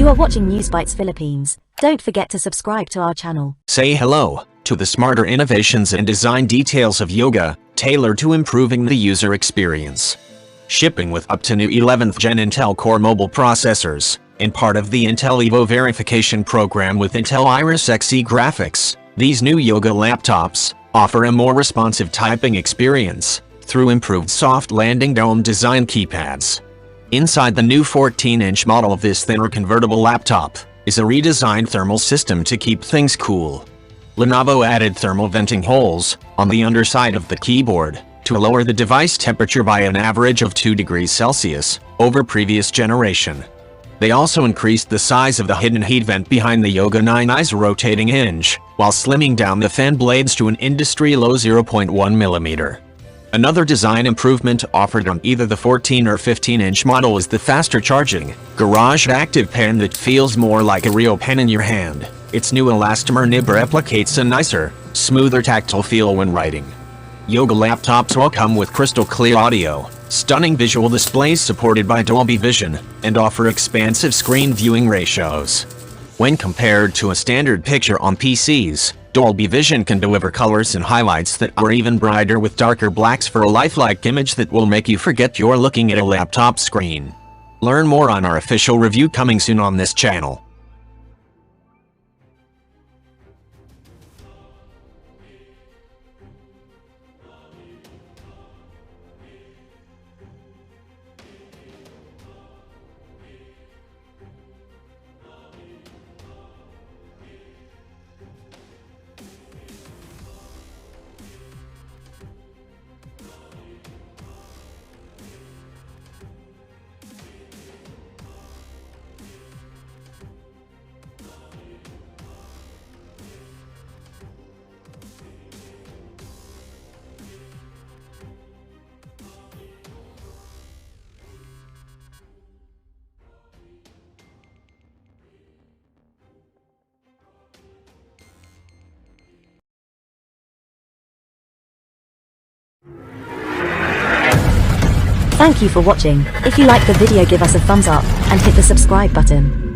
are watching News Bites Philippines. Don't forget to subscribe to our channel. Say hello to the smarter innovations and design details of Yoga, tailored to improving the user experience. Shipping with up to new 11th Gen Intel Core mobile processors, and part of the Intel Evo verification program with Intel Iris Xe graphics, these new Yoga laptops offer a more responsive typing experience through improved soft landing dome design keypads. Inside the new 14-inch model of this thinner convertible laptop is a redesigned thermal system to keep things cool. Lenovo added thermal venting holes on the underside of the keyboard to lower the device temperature by an average of 2 degrees Celsius over previous generation. They also increased the size of the hidden heat vent behind the Yoga 9i's rotating hinge, while slimming down the fan blades to an industry-low 0.1 mm. Another design improvement offered on either the 14 or 15-inch model is the faster charging, Garage Active Pen that feels more like a real pen in your hand. Its new elastomer nib replicates a nicer, smoother tactile feel when writing. Yoga laptops will come with crystal clear audio, stunning visual displays supported by Dolby Vision, and offer expansive screen viewing ratios. When compared to a standard picture on PCs, Dolby Vision can deliver colors and highlights that are even brighter with darker blacks for a lifelike image that will make you forget you're looking at a laptop screen. Learn more on our official review coming soon on this channel. Thank you for watching. If you like the video, give us a thumbs up and hit the subscribe button.